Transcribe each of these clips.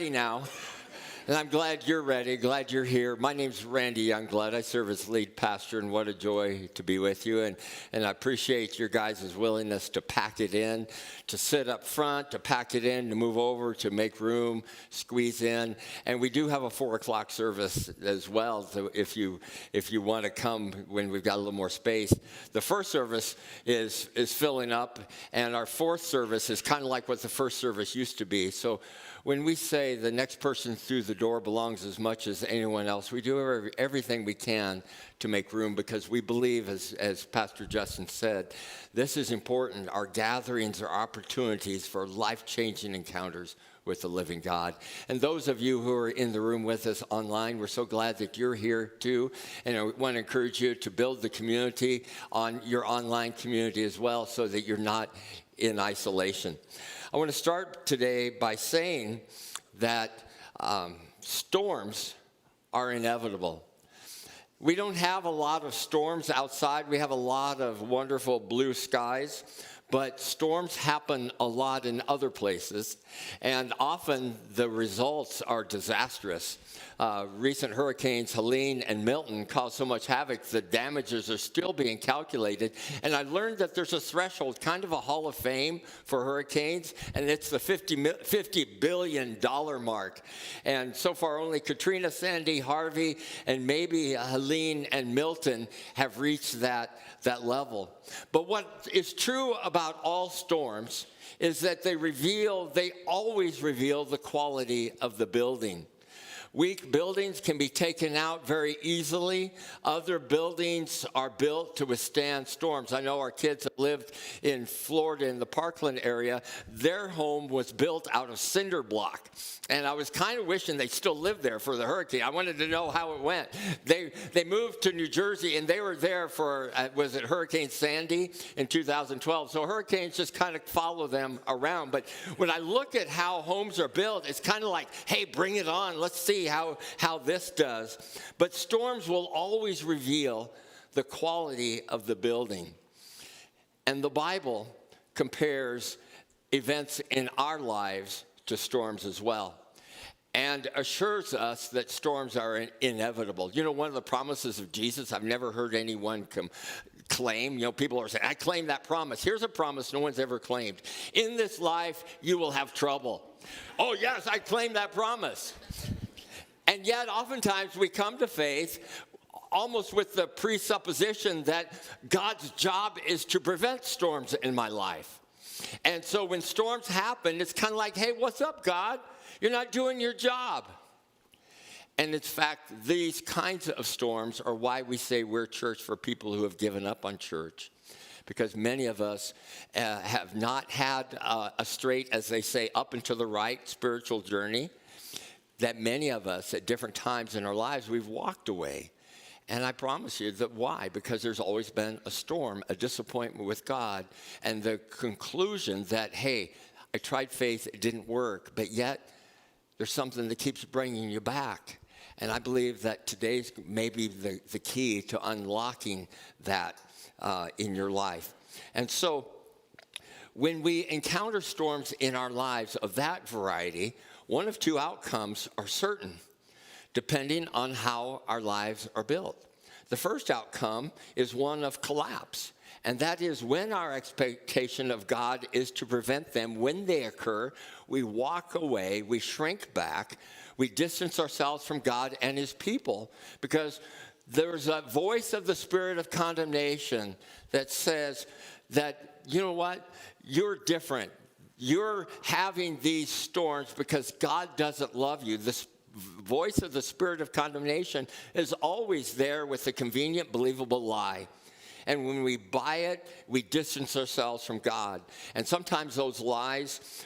Now, and I'm glad you're ready, glad you're here. My name's Randy Youngblood. I serve as lead pastor, and what a joy to be with you. And I appreciate your guys' willingness to pack it in, to sit up front, to pack it in, to move over, to make room, squeeze in. And we do have a 4 o'clock service as well, so if you want to come when we've got a little more space. The first service is filling up, and our fourth service is kind of like what the first service used to be. So when we say the next person through the door belongs as much as anyone else, we do everything we can to make room because we believe, as Pastor Justin said, this is important. Our gatherings are opportunities for life-changing encounters with the living God. And those of you who are in the room with us online, we're so glad that you're here too. And I want to encourage you to build the community on your online community as well so that you're not in isolation. I want to start today by saying that storms are inevitable. We don't have a lot of storms outside. We have a lot of wonderful blue skies, but storms happen a lot in other places, and often the results are disastrous. Recent hurricanes Helene and Milton caused so much havoc, the damages are still being calculated. And I learned that there's a threshold, kind of a hall of fame for hurricanes, and it's the $50 billion mark. And so far, only Katrina, Sandy, Harvey, and maybe Helene and Milton have reached that level. But what is true about all storms is that they always reveal the quality of the building. Weak buildings can be taken out very easily. Other buildings are built to withstand storms. I know our kids have lived in Florida in the Parkland area. Their home was built out of cinder block. And I was kind of wishing they still lived there for the hurricane. I wanted to know how it went. They moved to New Jersey, and they were there for, was it Hurricane Sandy in 2012? So hurricanes just kind of follow them around. But when I look at how homes are built, it's kind of like, hey, bring it on. Let's see how this does. But storms will always reveal the quality of the building. And the Bible compares events in our lives to storms as well, and assures us that storms are inevitable. You know, one of the promises of Jesus, I've never heard anyone claim, people are saying, I claim that promise. Here's a promise no one's ever claimed. In this life, you will have trouble. Oh, yes, I claim that promise. And yet, oftentimes, we come to faith almost with the presupposition that God's job is to prevent storms in my life. And so when storms happen, it's kind of like, hey, what's up, God? You're not doing your job. And in fact, these kinds of storms are why we say we're church for people who have given up on church. Because many of us have not had a straight, as they say, up and to the right spiritual journey. That many of us at different times in our lives, we've walked away. And I promise you that why? Because there's always been a storm, a disappointment with God, and the conclusion that, hey, I tried faith, it didn't work, but yet there's something that keeps bringing you back. And I believe that today's maybe the key to unlocking that in your life. And so when we encounter storms in our lives of that variety, one of two outcomes are certain, depending on how our lives are built. The first outcome is one of collapse, and that is when our expectation of God is to prevent them. When they occur, we walk away, we shrink back, we distance ourselves from God and his people, because there's a voice of the spirit of condemnation that says that, you know what, you're different. You're having these storms because God doesn't love you. This voice of the spirit of condemnation is always there with a convenient, believable lie. And when we buy it, we distance ourselves from God. And sometimes those lies,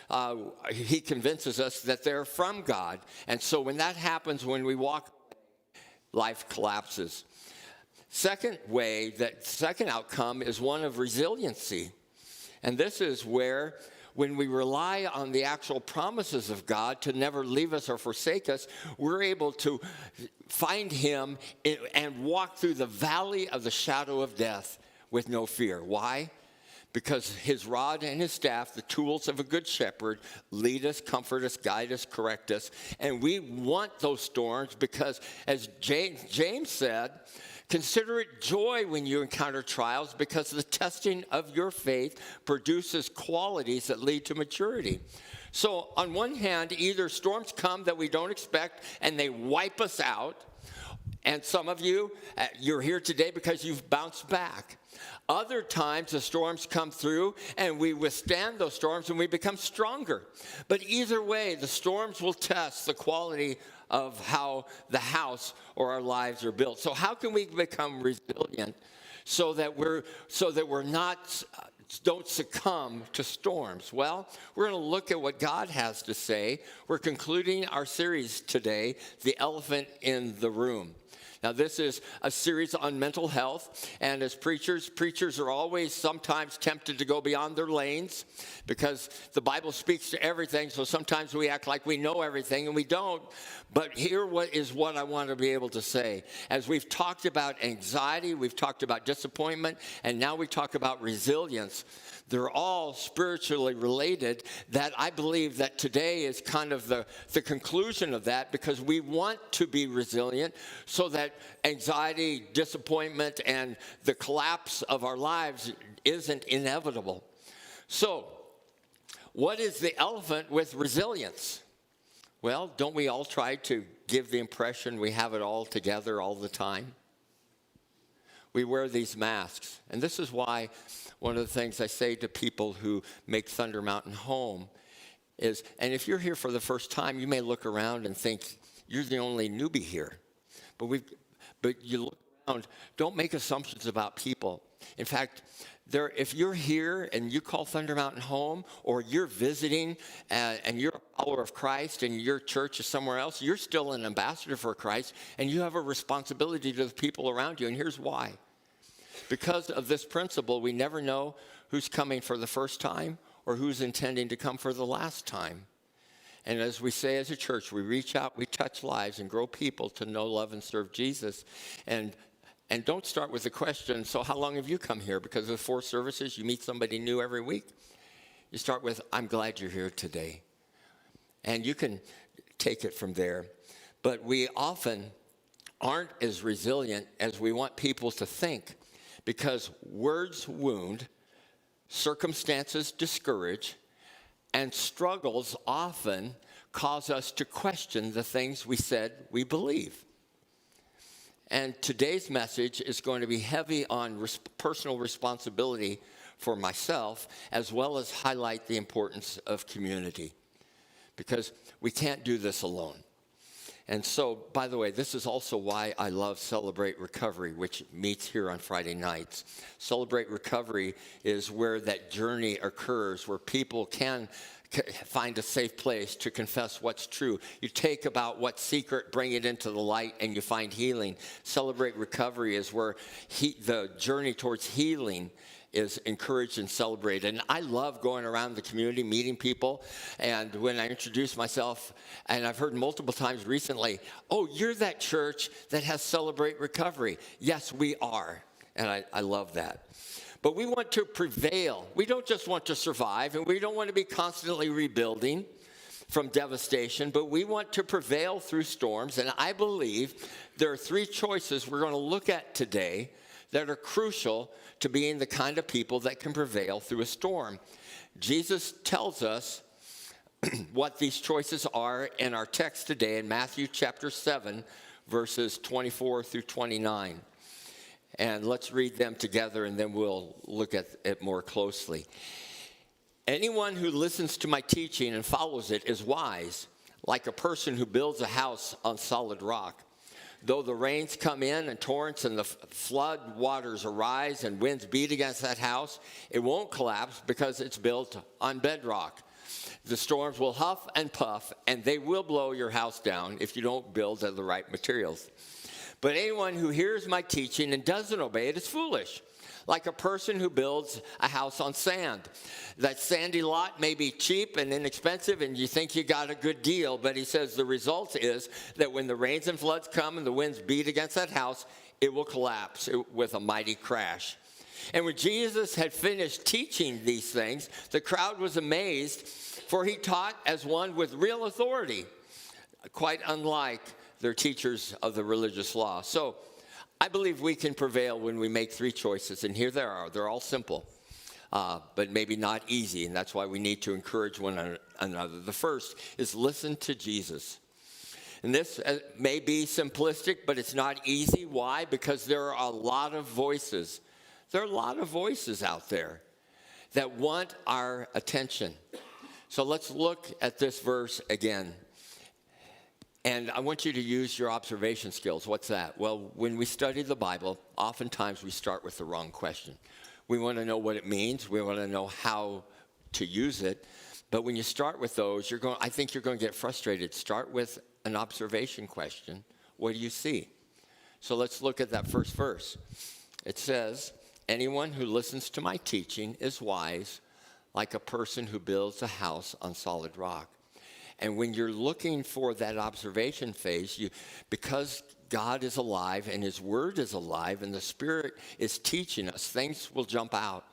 he convinces us that they're from God. And so when that happens, when we walk, life collapses. Second outcome is one of resiliency. And this is where when we rely on the actual promises of God to never leave us or forsake us, we're able to find him and walk through the valley of the shadow of death with no fear. Why? because his rod and his staff, the tools of a good shepherd, lead us, comfort us, guide us, correct us. And we want those storms because, as James said, consider it joy when you encounter trials, because the testing of your faith produces qualities that lead to maturity. So on one hand, either storms come that we don't expect and they wipe us out. And some of you, you're here today because you've bounced back. Other times the storms come through and we withstand those storms and we become stronger. But either way, the storms will test the quality of how the house or our lives are built. So how can we become resilient so that we're not don't succumb to storms? Well, we're going to look at what God has to say. We're concluding our series today, The Elephant in the Room. Now, this is a series on mental health, and as preachers are always sometimes tempted to go beyond their lanes because the Bible speaks to everything, so sometimes we act like we know everything, and we don't. But here is what I want to be able to say. As we've talked about anxiety, we've talked about disappointment, and now we talk about resilience. They're all spiritually related. That I believe that today is kind of the conclusion of that, because we want to be resilient so that anxiety, disappointment, and the collapse of our lives isn't inevitable. So, what is the elephant with resilience? Well, don't we all try to give the impression we have it all together all the time? We wear these masks, and this is why one of the things I say to people who make Thunder Mountain home is, and if you're here for the first time, you may look around and think you're the only newbie here. But you look around, don't make assumptions about people. In fact, if you're here and you call Thunder Mountain home, or you're visiting and you're a follower of Christ and your church is somewhere else, you're still an ambassador for Christ, and you have a responsibility to the people around you. And here's why. Because of this principle, we never know who's coming for the first time or who's intending to come for the last time. And as we say as a church, we reach out, we touch lives and grow people to know, love, and serve Jesus. And don't start with the question, so how long have you come here? Because with 4 services, you meet somebody new every week. You start with, I'm glad you're here today. And you can take it from there. But we often aren't as resilient as we want people to think, because words wound, circumstances discourage, and struggles often cause us to question the things we said we believe. And today's message is going to be heavy on personal responsibility for myself, as well as highlight the importance of community, because we can't do this alone. And so, by the way, this is also why I love Celebrate Recovery, which meets here on Friday nights. Celebrate Recovery is where that journey occurs, where people can find a safe place to confess what's true. You take about what's secret, bring it into the light, and you find healing. Celebrate Recovery is where the journey towards healing is encouraged and celebrated. And I love going around the community, meeting people. And when I introduce myself, and I've heard multiple times recently, oh, you're that church that has Celebrate Recovery. Yes, we are. And I love that. But we want to prevail. We don't just want to survive, and we don't want to be constantly rebuilding from devastation, but we want to prevail through storms. And I believe there are 3 choices we're going to look at today that are crucial to being the kind of people that can prevail through a storm. Jesus tells us what these choices are in our text today in Matthew chapter 7, verses 24 through 29. And let's read them together, and then we'll look at it more closely. Anyone who listens to my teaching and follows it is wise, like a person who builds a house on solid rock. Though the rains come in and torrents and the flood waters arise and winds beat against that house, it won't collapse because it's built on bedrock. The storms will huff and puff, and they will blow your house down if you don't build the right materials. But anyone who hears my teaching and doesn't obey it is foolish, like a person who builds a house on sand. That sandy lot may be cheap and inexpensive, and you think you got a good deal, but he says the result is that when the rains and floods come and the winds beat against that house, it will collapse with a mighty crash. And when Jesus had finished teaching these things, the crowd was amazed, for he taught as one with real authority, quite unlike their teachers of the religious law. So I believe we can prevail when we make three choices, and here they are. They're all simple, but maybe not easy, and that's why we need to encourage one another. The first is listen to Jesus. And this may be simplistic, but it's not easy. Why? Because there are a lot of voices. There are a lot of voices out there that want our attention. So let's look at this verse again. And I want you to use your observation skills. What's that? Well, when we study the Bible, oftentimes we start with the wrong question. We want to know what it means. We want to know how to use it. But when you start with those, I think you're going to get frustrated. Start with an observation question. What do you see? So let's look at that first verse. It says, anyone who listens to my teaching is wise, like a person who builds a house on solid rock. And when you're looking for that observation phase, because God is alive and his word is alive and the Spirit is teaching us, things will jump out.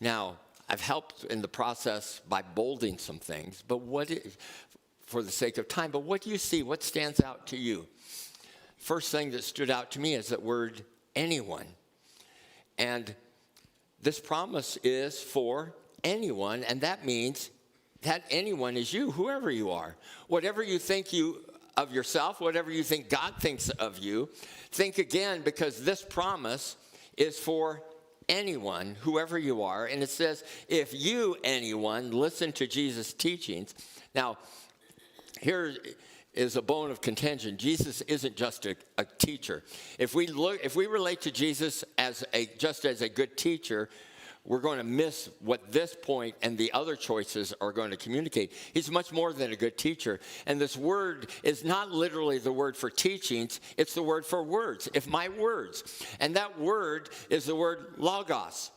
Now, I've helped in the process by bolding some things, but for the sake of time, but what do you see? What stands out to you? First thing that stood out to me is that word anyone. And this promise is for anyone, and that means that anyone is you, whoever you are. Whatever you think of yourself, whatever you think God thinks of you, think again, because this promise is for anyone, whoever you are. And it says, if you, anyone, listen to Jesus' teachings. Now, here is a bone of contention. Jesus isn't just a teacher. If we relate to Jesus just as a good teacher, we're going to miss what this point and the other choices are going to communicate. He's much more than a good teacher. And this word is not literally the word for teachings. It's the word for words. If my words. And that word is the word logos,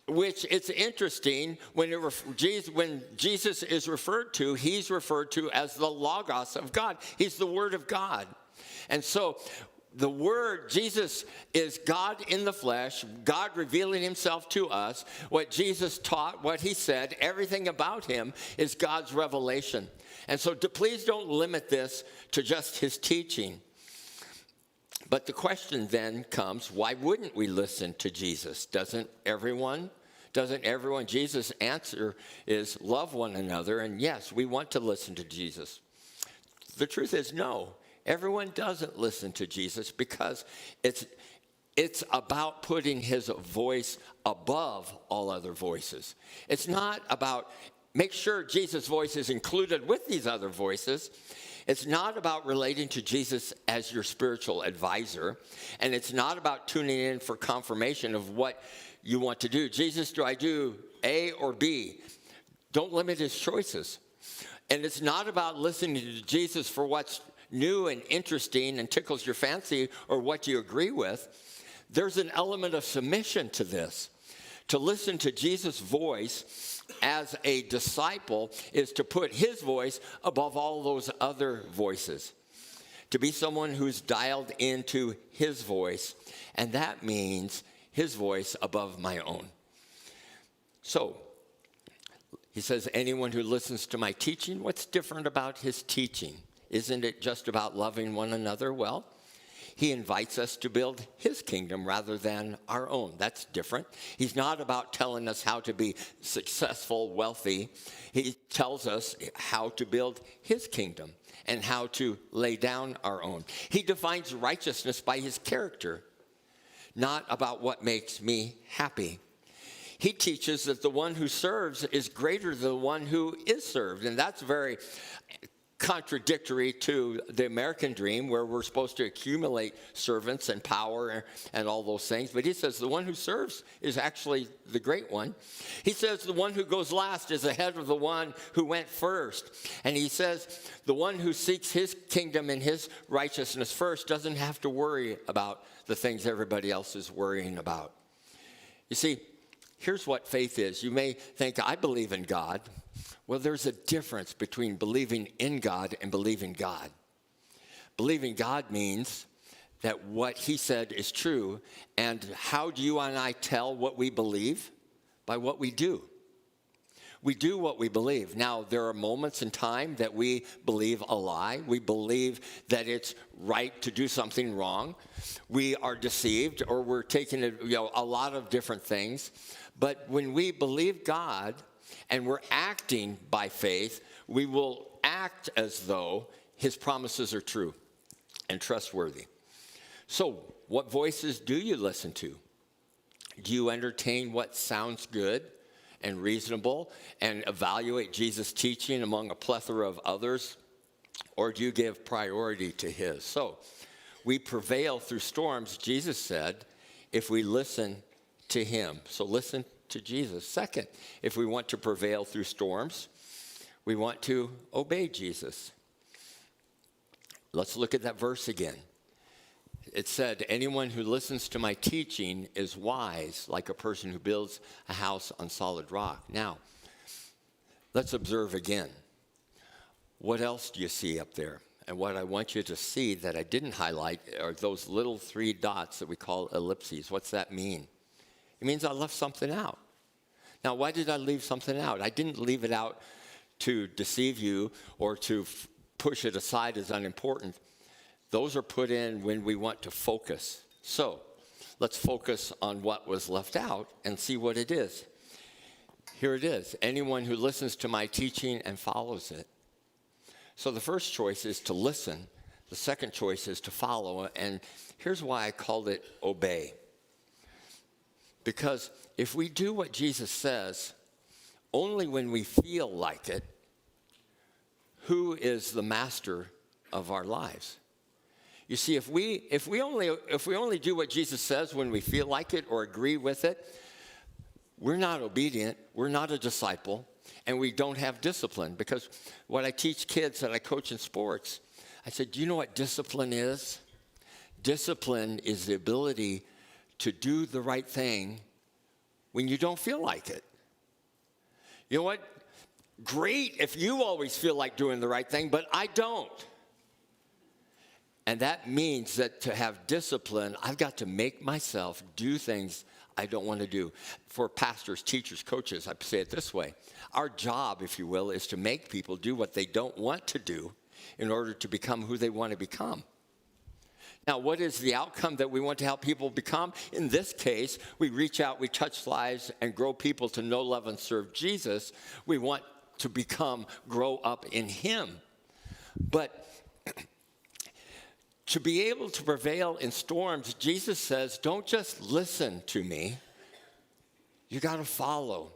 which it's interesting when Jesus is referred to, he's referred to as the logos of God. He's the word of God. And so the word, Jesus is God in the flesh, God revealing himself to us. What Jesus taught, what he said, everything about him is God's revelation. And so please don't limit this to just his teaching. But the question then comes, why wouldn't we listen to Jesus? Doesn't everyone? Jesus' answer is love one another. And yes, we want to listen to Jesus. The truth is no. Everyone doesn't listen to Jesus because it's about putting his voice above all other voices. It's not about make sure Jesus' voice is included with these other voices. It's not about relating to Jesus as your spiritual advisor. And it's not about tuning in for confirmation of what you want to do. Jesus, do I do A or B? Don't limit his choices. And it's not about listening to Jesus for what's new and interesting and tickles your fancy or what you agree with. There's an element of submission to this. To listen to Jesus' voice as a disciple is to put his voice above all those other voices. To be someone who's dialed into his voice, and that means his voice above my own. So, he says, anyone who listens to my teaching, what's different about his teaching? Isn't it just about loving one another? Well, he invites us to build his kingdom rather than our own. That's different. He's not about telling us how to be successful, wealthy. He tells us how to build his kingdom and how to lay down our own. He defines righteousness by his character, not about what makes me happy. He teaches that the one who serves is greater than the one who is served. And that's very contradictory to the American dream, where we're supposed to accumulate servants and power and all those things. But he says the one who serves is actually the great one. He says the one who goes last is ahead of the one who went first. And he says the one who seeks his kingdom and his righteousness first doesn't have to worry about the things everybody else is worrying about. You see, here's what faith is. You may think, I believe in God. Well, there's a difference between believing in God and believing God. Believing God means that what he said is true. And how do you and I tell what we believe? By what we do. We do what we believe. Now, there are moments in time that we believe a lie. We believe that it's right to do something wrong. We are deceived, or we're taking a lot of different things. But when we believe God and we're acting by faith, we will act as though his promises are true and trustworthy. So, what voices do you listen to? Do you entertain what sounds good and reasonable and evaluate Jesus' teaching among a plethora of others? Or do you give priority to his? So, we prevail through storms, Jesus said, if we listen to him. So listen to Jesus. Second, if we want to prevail through storms, we want to obey Jesus. Let's look at that verse again. It said, anyone who listens to my teaching is wise, like a person who builds a house on solid rock. Now, let's observe again. What else do you see up there? And what I want you to see that I didn't highlight are those little 3 dots that we call ellipses. What's that mean? It means I left something out. Now, why did I leave something out? I didn't leave it out to deceive you or to push it aside as unimportant. Those are put in when we want to focus. So let's focus on what was left out and see what it is. Here it is. Anyone who listens to my teaching and follows it. So the first choice is to listen. The second choice is to follow. And here's why I called it obey. Because if we do what Jesus says, only when we feel like it, who is the master of our lives? You see, if we only do what Jesus says when we feel like it or agree with it, we're not obedient, we're not a disciple, and we don't have discipline. Because what I teach kids that I coach in sports, I said, do you know what discipline is? Discipline is the ability to do the right thing when you don't feel like it. You know what? Great if you always feel like doing the right thing, but I don't. And that means that to have discipline, I've got to make myself do things I don't want to do. For pastors, teachers, coaches, I say it this way. Our job, if you will, is to make people do what they don't want to do in order to become who they want to become. Now, what is the outcome that we want to help people become? In this case, we reach out, we touch lives, and grow people to know, love, and serve Jesus. We want to grow up in him. But to be able to prevail in storms, Jesus says, don't just listen to me. You got to follow.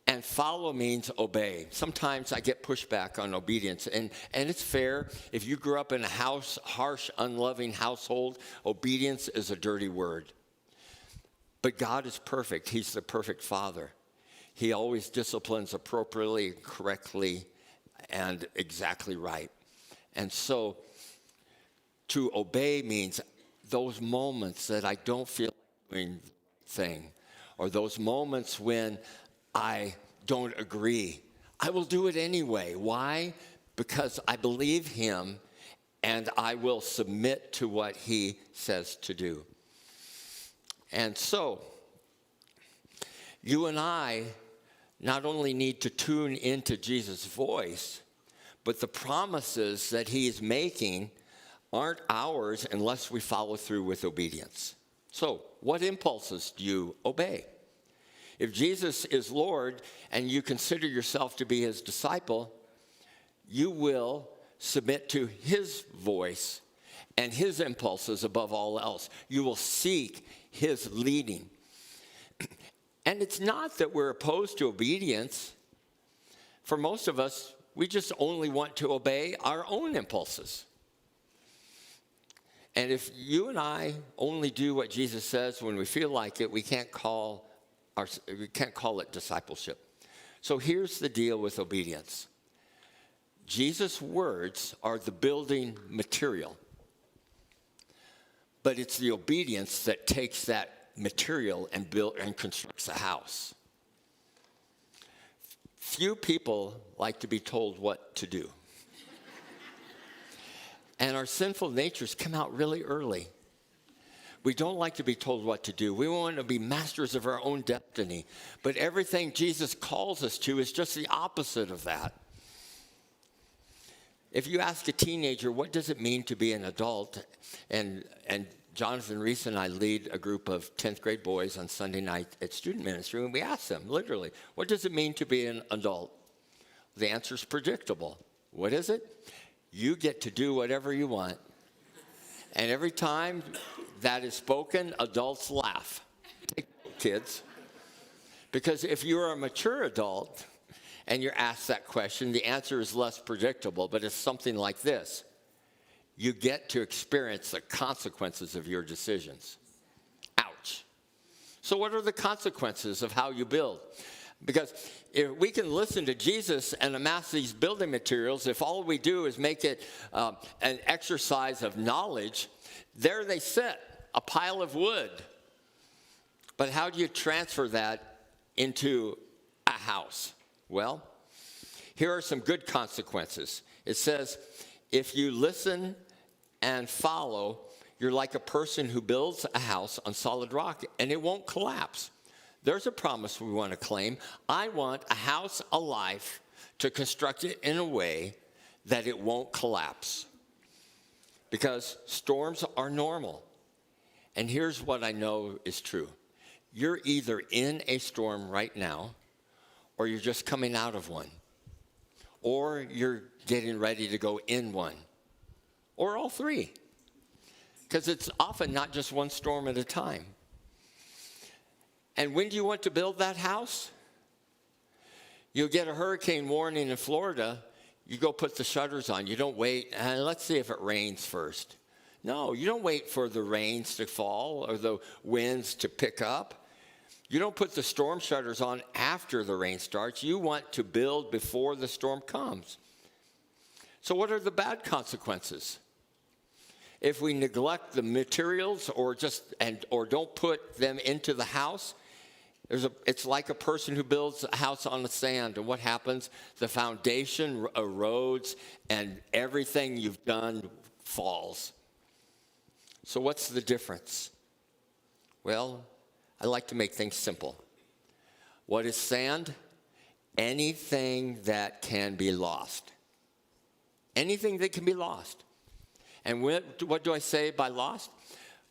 And follow means obey. Sometimes I get pushback on obedience. And it's fair. If you grew up in a harsh, unloving household, obedience is a dirty word. But God is perfect. He's the perfect Father. He always disciplines appropriately, correctly, and exactly right. And so to obey means those moments that I don't feel like doing the thing, or those moments when I don't agree. I will do it anyway. Why? Because I believe him and I will submit to what he says to do. And so, you and I not only need to tune into Jesus' voice, but the promises that he is making aren't ours unless we follow through with obedience. So, what impulses do you obey? If Jesus is Lord and you consider yourself to be his disciple, you will submit to his voice and his impulses above all else. You will seek his leading. And it's not that we're opposed to obedience. For most of us, we just only want to obey our own impulses. And if you and I only do what Jesus says when we feel like it, we can't call it discipleship. So here's the deal with obedience. Jesus' words are the building material, but it's the obedience that takes that material and constructs a house. Few people like to be told what to do. And our sinful natures come out really early. We don't like to be told what to do. We want to be masters of our own destiny. But everything Jesus calls us to is just the opposite of that. If you ask a teenager, what does it mean to be an adult? And Jonathan Reese and I lead a group of 10th grade boys on Sunday night at student ministry, and we ask them, literally, what does it mean to be an adult? The answer is predictable. What is it? You get to do whatever you want. And every time that is spoken, adults laugh. Take note, kids. Because if you're a mature adult and you're asked that question, the answer is less predictable, but it's something like this. You get to experience the consequences of your decisions. Ouch. So what are the consequences of how you build? Because if we can listen to Jesus and amass these building materials, if all we do is make it an exercise of knowledge, there they sit, a pile of wood. But how do you transfer that into a house? Well, here are some good consequences. It says, if you listen and follow, you're like a person who builds a house on solid rock, and it won't collapse. There's a promise we want to claim. I want a house, a life, to construct it in a way that it won't collapse. Because storms are normal. And here's what I know is true. You're either in a storm right now, or you're just coming out of one. Or you're getting ready to go in one. Or all three. Because it's often not just one storm at a time. And when do you want to build that house? You'll get a hurricane warning in Florida. You go put the shutters on. You don't wait, and let's see if it rains first. No, you don't wait for the rains to fall or the winds to pick up. You don't put the storm shutters on after the rain starts. You want to build before the storm comes. So what are the bad consequences? If we neglect the materials or don't put them into the house, it's like a person who builds a house on the sand. And what happens? The foundation erodes and everything you've done falls. So what's the difference? Well, I like to make things simple. What is sand? Anything that can be lost. Anything that can be lost. And what do I say by lost?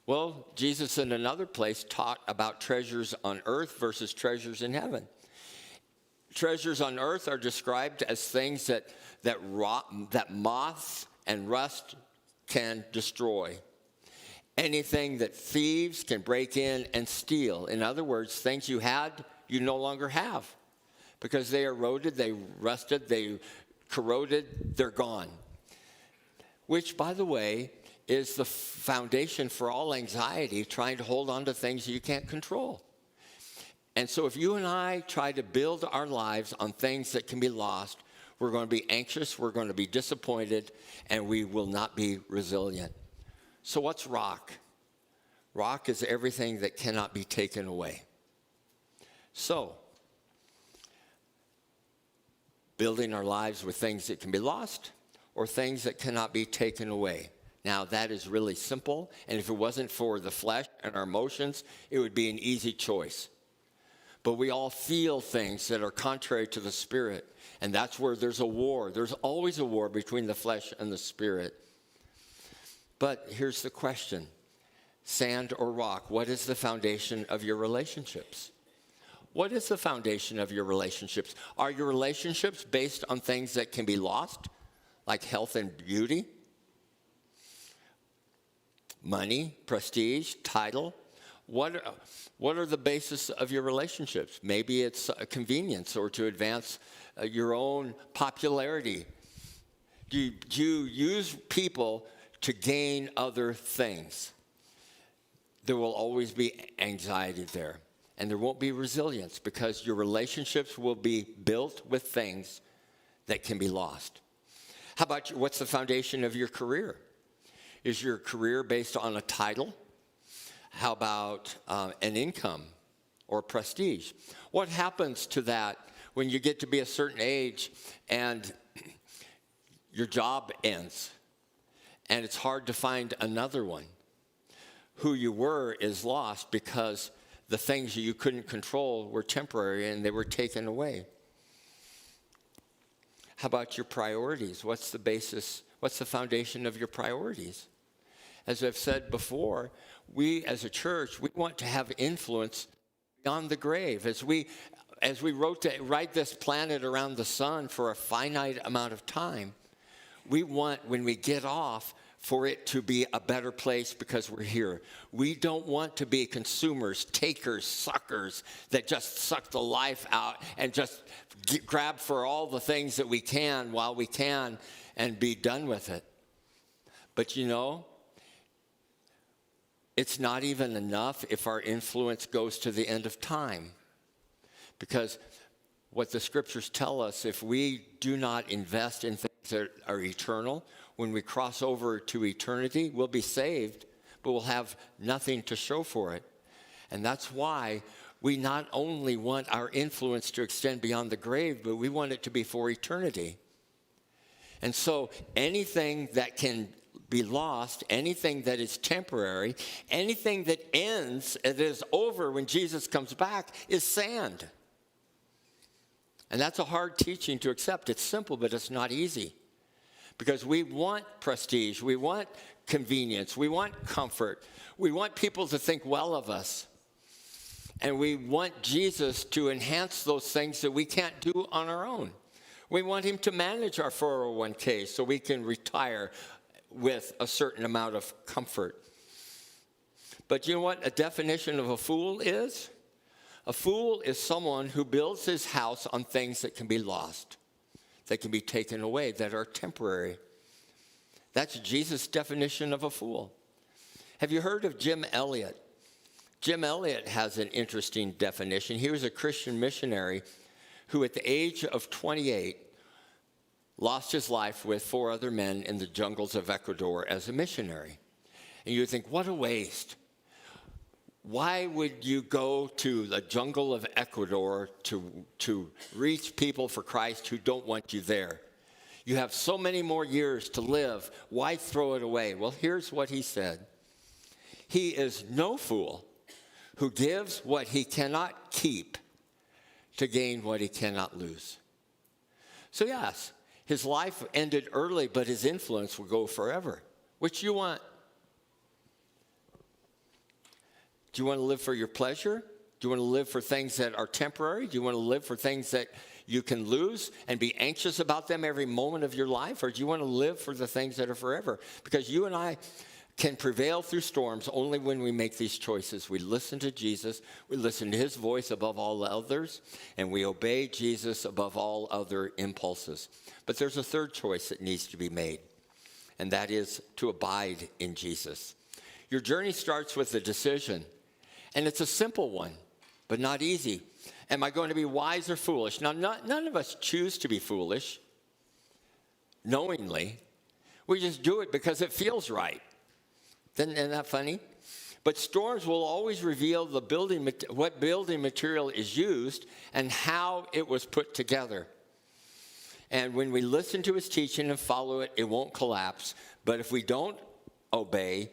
Well, Jesus in another place taught about treasures on earth versus treasures in heaven. Treasures on earth are described as things that moths and rust can destroy. Anything that thieves can break in and steal. In other words, things you had, you no longer have. Because they eroded, they rusted, they corroded, they're gone. Which, by the way, is the foundation for all anxiety, trying to hold on to things you can't control. And so if you and I try to build our lives on things that can be lost, we're going to be anxious, we're going to be disappointed, and we will not be resilient. So what's rock? Rock is everything that cannot be taken away. So, building our lives with things that can be lost or things that cannot be taken away. Now, that is really simple, and if it wasn't for the flesh and our emotions, it would be an easy choice. But we all feel things that are contrary to the Spirit, and that's where there's a war. There's always a war between the flesh and the Spirit. But here's the question. Sand or rock, what is the foundation of your relationships? What is the foundation of your relationships? Are your relationships based on things that can be lost, like health and beauty? Money, prestige, title? What are the basis of your relationships? Maybe it's a convenience or to advance your own popularity. Do you use people to gain other things? There will always be anxiety there. And there won't be resilience because your relationships will be built with things that can be lost. How about what's the foundation of your career? Is your career based on a title? How about an income or prestige? What happens to that when you get to be a certain age and your job ends? and it's hard to find another one. Who you were is lost because the things you couldn't control were temporary and they were taken away. How about your priorities? What's the basis? What's the foundation of your priorities? As I've said before, we as a church, we want to have influence beyond the grave. As we write this planet around the sun for a finite amount of time, we want, when we get off, for it to be a better place because we're here. We don't want to be consumers, takers, suckers that just suck the life out and just grab for all the things that we can while we can and be done with it. But you know, it's not even enough if our influence goes to the end of time. Because what the scriptures tell us, if we do not invest in things that are eternal, when we cross over to eternity, we'll be saved, but we'll have nothing to show for it. And that's why we not only want our influence to extend beyond the grave, but we want it to be for eternity. And so anything that can be lost, anything that is temporary, anything that ends, it is over when Jesus comes back, is sand. And that's a hard teaching to accept. It's simple, but it's not easy. Because we want prestige, we want convenience, we want comfort, we want people to think well of us. And we want Jesus to enhance those things that we can't do on our own. We want him to manage our 401k so we can retire with a certain amount of comfort. But you know what a definition of a fool is? A fool is someone who builds his house on things that can be lost, that can be taken away, that are temporary. That's Jesus' definition of a fool. Have you heard of Jim Elliot? Jim Elliot has an interesting definition. He was a Christian missionary who at the age of 28 lost his life with 4 other men in the jungles of Ecuador as a missionary. And you would think, what a waste. Why would you go to the jungle of Ecuador to reach people for Christ who don't want you there? You have so many more years to live. Why throw it away? Well, here's what he said. He is no fool who gives what he cannot keep to gain what he cannot lose. So yes, his life ended early, but his influence will go forever. Which you want? Do you want to live for your pleasure? Do you want to live for things that are temporary? Do you want to live for things that you can lose and be anxious about them every moment of your life? Or do you want to live for the things that are forever? Because you and I can prevail through storms only when we make these choices. We listen to Jesus, we listen to his voice above all others, and we obey Jesus above all other impulses. But there's a third choice that needs to be made, and that is to abide in Jesus. Your journey starts with a decision, and it's a simple one, but not easy. Am I going to be wise or foolish? Now, none of us choose to be foolish knowingly. We just do it because it feels right. Isn't that funny? But storms will always reveal what building material is used and how it was put together. And when we listen to his teaching and follow it, it won't collapse. But if we don't obey,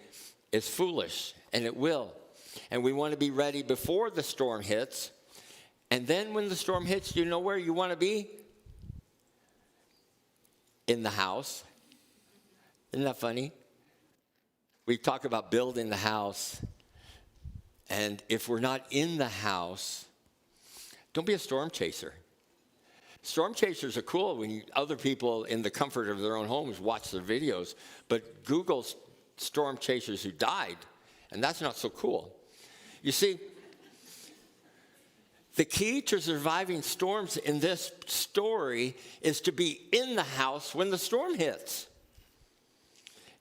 it's foolish, and it will. And we want to be ready before the storm hits. And then when the storm hits, you know where you want to be? In the house. Isn't that funny? We talk about building the house. And if we're not in the house, don't be a storm chaser. Storm chasers are cool when other people in the comfort of their own homes watch their videos. But Google storm chasers who died, and that's not so cool. You see, the key to surviving storms in this story is to be in the house when the storm hits.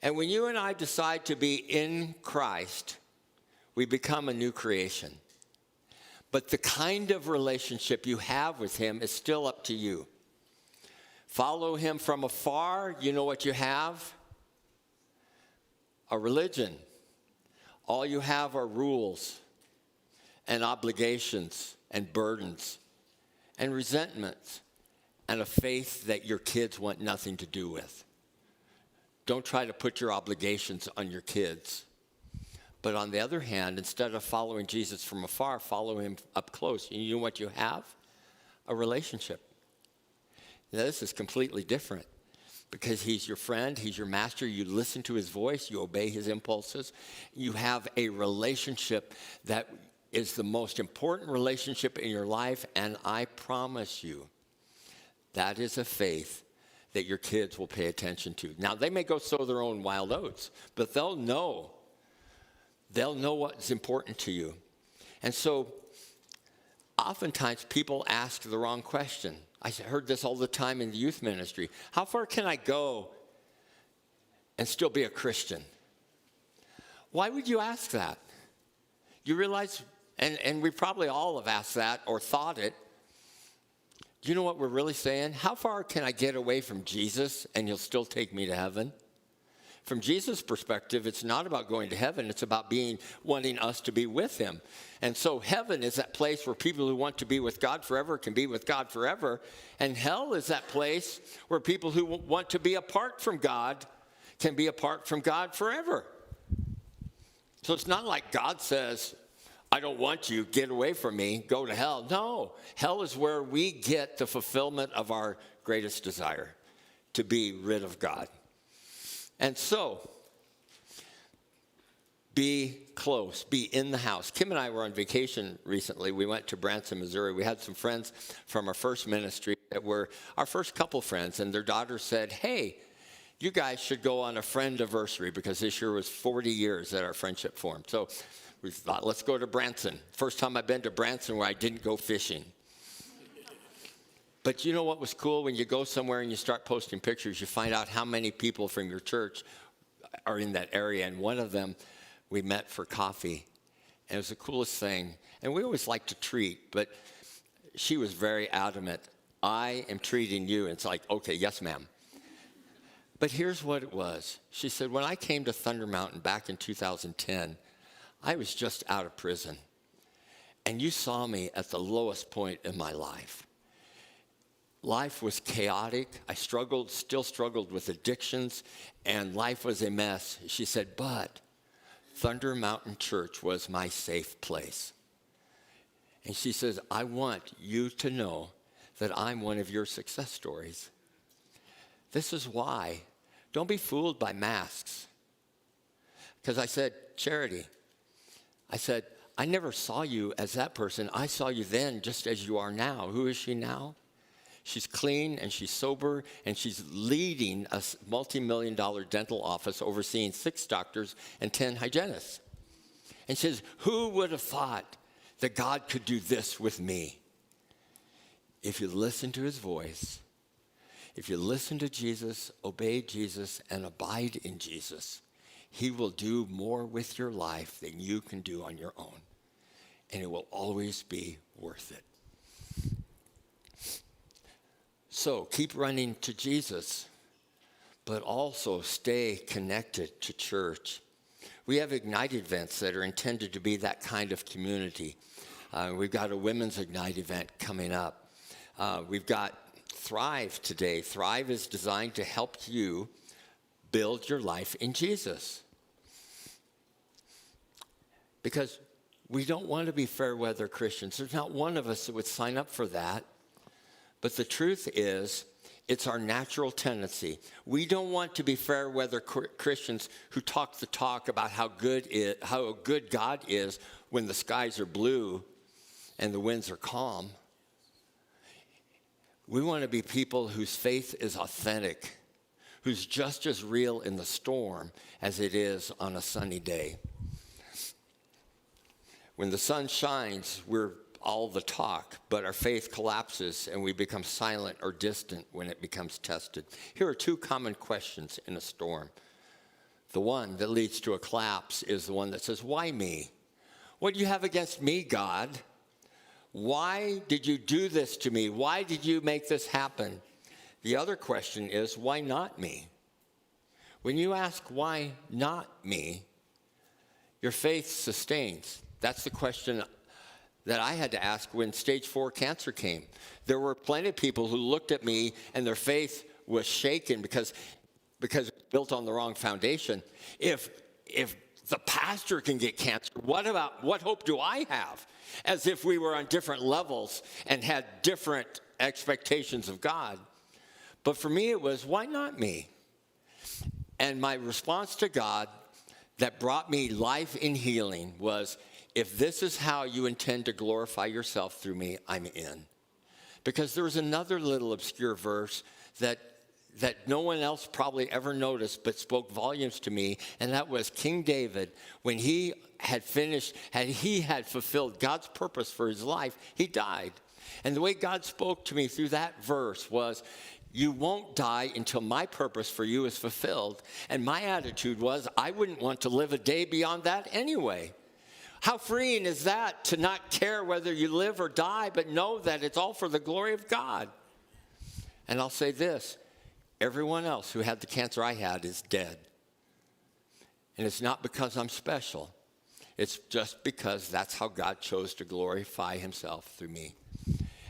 And when you and I decide to be in Christ, we become a new creation. But the kind of relationship you have with him is still up to you. Follow him from afar, you know what you have? A religion. All you have are rules and obligations and burdens and resentments and a faith that your kids want nothing to do with. don't try to put your obligations on your kids. But on the other hand, instead of following Jesus from afar, follow him up close. And you know what you have? A relationship. Now, this is completely different because he's your friend, he's your master. You listen to his voice, you obey his impulses. You have a relationship that is the most important relationship in your life, and I promise you, that is a faith that your kids will pay attention to. Now, they may go sow their own wild oats, but they'll know what's important to you. And so, oftentimes people ask the wrong question. I heard this all the time in the youth ministry. How far can I go and still be a Christian? Why would you ask that? You realize, and we probably all have asked that or thought it. Do you know what we're really saying? How far can I get away from Jesus and he'll still take me to heaven? From Jesus' perspective, it's not about going to heaven. It's about wanting us to be with him. And so heaven is that place where people who want to be with God forever can be with God forever. And hell is that place where people who want to be apart from God can be apart from God forever. So it's not like God says, I don't want you, get away from me, go to hell. No, hell is where we get the fulfillment of our greatest desire, to be rid of God. And so, be close, be in the house. Kim and I were on vacation recently. We went to Branson, Missouri. We had some friends from our first ministry that were our first couple friends, and their daughter said, hey, you guys should go on a friend-iversary because this year was 40 years that our friendship formed. So we thought, let's go to Branson. First time I've been to Branson where I didn't go fishing. But you know what was cool? When you go somewhere and you start posting pictures, you find out how many people from your church are in that area. And one of them, we met for coffee. And it was the coolest thing. And we always like to treat, but she was very adamant. I am treating you. And it's like, okay, yes, ma'am. But here's what it was. She said, when I came to Thunder Mountain back in 2010, I was just out of prison. And you saw me at the lowest point in my life. Life was chaotic. I still struggled with addictions, and life was a mess. She said, but Thunder Mountain Church was my safe place. And she says, I want you to know that I'm one of your success stories. This is why. Don't be fooled by masks. Because I said, Charity, I said, I never saw you as that person. I saw you then just as you are now. Who is she now? She's clean and she's sober and she's leading a multi-million-dollar dental office overseeing 6 doctors and 10 hygienists. And she says, who would have thought that God could do this with me? If you listen to his voice, if you listen to Jesus, obey Jesus, and abide in Jesus, he will do more with your life than you can do on your own. And it will always be worth it. So keep running to Jesus, but also stay connected to church. We have Ignite events that are intended to be that kind of community. We've got a women's Ignite event coming up. We've got Thrive today. Thrive is designed to help you build your life in Jesus. Because we don't want to be fair weather Christians. There's not one of us that would sign up for that. But the truth is, it's our natural tendency. We don't want to be fair weather Christians who talk the talk about how good God is when the skies are blue and the winds are calm. We want to be people whose faith is authentic, who's just as real in the storm as it is on a sunny day. When the sun shines, we're all the talk, but our faith collapses and we become silent or distant when it becomes tested. Here are 2 common questions in a storm. The one that leads to a collapse is the one that says, why me? What do you have against me, God? Why did you do this to me? Why did you make this happen? The other question is, why not me? When you ask, why not me, your faith sustains. That's the question that I had to ask when stage 4 cancer came. There were plenty of people who looked at me and their faith was shaken because because it's built on the wrong foundation. If the pastor can get cancer, what hope do I have? As if we were on different levels and had different expectations of God. But for me, it was, why not me? And my response to God that brought me life and healing was, if this is how you intend to glorify yourself through me, I'm in. Because there was another little obscure verse that no one else probably ever noticed but spoke volumes to me, and that was King David, when he had fulfilled God's purpose for his life, he died. And the way God spoke to me through that verse was, you won't die until my purpose for you is fulfilled. And my attitude was, I wouldn't want to live a day beyond that anyway. How freeing is that, to not care whether you live or die, but know that it's all for the glory of God. And I'll say this, everyone else who had the cancer I had is dead. And it's not because I'm special. It's just because that's how God chose to glorify himself through me.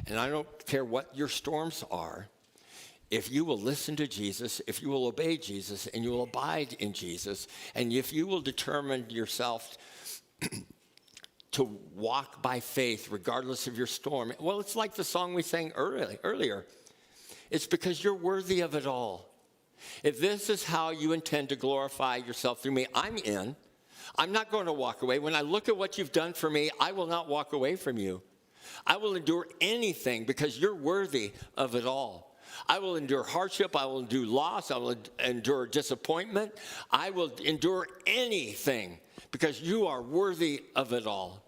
And I don't care what your storms are. If you will listen to Jesus, if you will obey Jesus, and you will abide in Jesus, and if you will determine yourself to walk by faith regardless of your storm, well, it's like the song we sang earlier. It's because you're worthy of it all. If this is how you intend to glorify yourself through me, I'm in. I'm not going to walk away. When I look at what you've done for me, I will not walk away from you. I will endure anything because you're worthy of it all. I will endure hardship. I will endure loss. I will endure disappointment. I will endure anything because you are worthy of it all.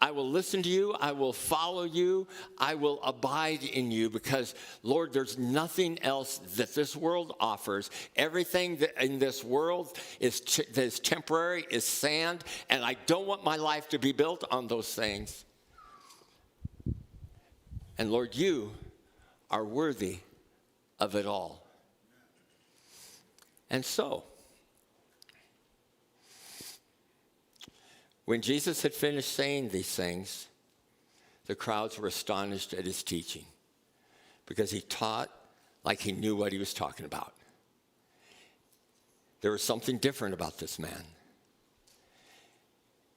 I will listen to you. I will follow you. I will abide in you because, Lord, there's nothing else that this world offers. Everything that in this world is temporary, is sand, and I don't want my life to be built on those things. And, Lord, you are worthy of it all. And so, when Jesus had finished saying these things, the crowds were astonished at his teaching because he taught like he knew what he was talking about. There was something different about this man.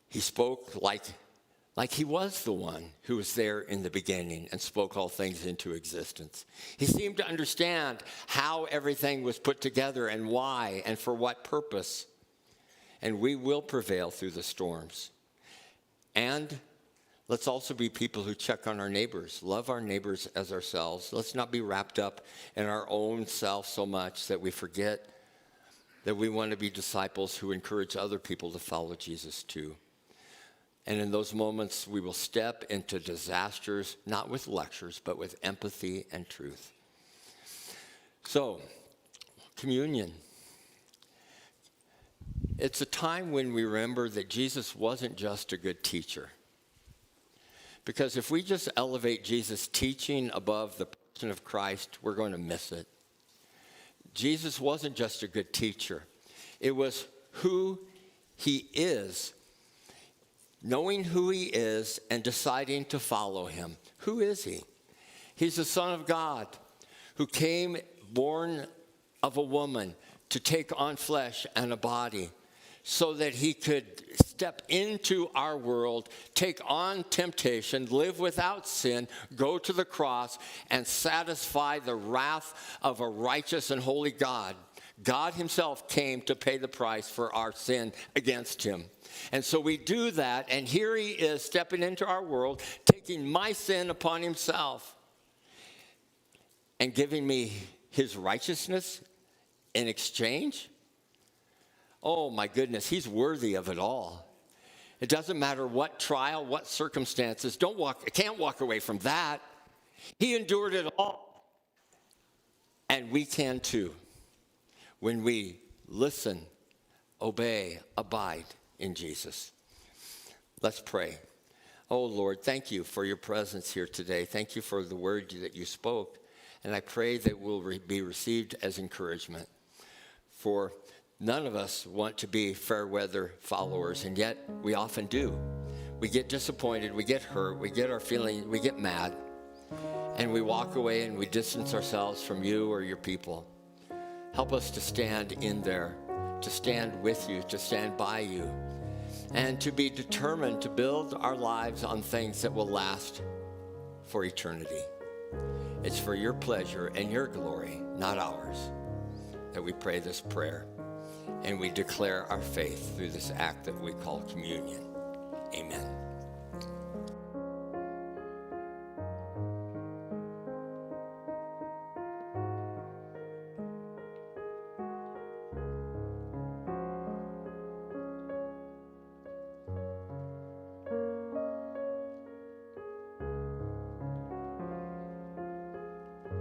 He spoke like he was the one who was there in the beginning and spoke all things into existence. He seemed to understand how everything was put together and why and for what purpose. And we will prevail through the storms. And let's also be people who check on our neighbors, love our neighbors as ourselves. Let's not be wrapped up in our own self so much that we forget that we want to be disciples who encourage other people to follow Jesus too. And in those moments, we will step into disasters, not with lectures, but with empathy and truth. So, communion. It's a time when we remember that Jesus wasn't just a good teacher. Because if we just elevate Jesus' teaching above the person of Christ, we're going to miss it. Jesus wasn't just a good teacher. It was who he is. Knowing who he is and deciding to follow him. Who is he? He's the Son of God who came born of a woman to take on flesh and a body so that he could step into our world, take on temptation, live without sin, go to the cross, and satisfy the wrath of a righteous and holy God. God himself came to pay the price for our sin against him. And so we do that, and here he is stepping into our world, taking my sin upon himself and giving me his righteousness in exchange. Oh my goodness, he's worthy of it all. It doesn't matter what trial, what circumstances, can't walk away from that. He endured it all. And we can too, when we listen, obey, abide in Jesus. Let's pray. Oh Lord, thank you for your presence here today. Thank you for the word that you spoke. And I pray that will be received as encouragement. For none of us want to be fair weather followers, and yet we often do. We get disappointed, we get hurt, we get our feelings, we get mad, and we walk away and we distance ourselves from you or your people. Help us to stand in there, to stand with you, to stand by you, and to be determined to build our lives on things that will last for eternity. It's for your pleasure and your glory, not ours, that we pray this prayer, and we declare our faith through this act that we call communion. Amen.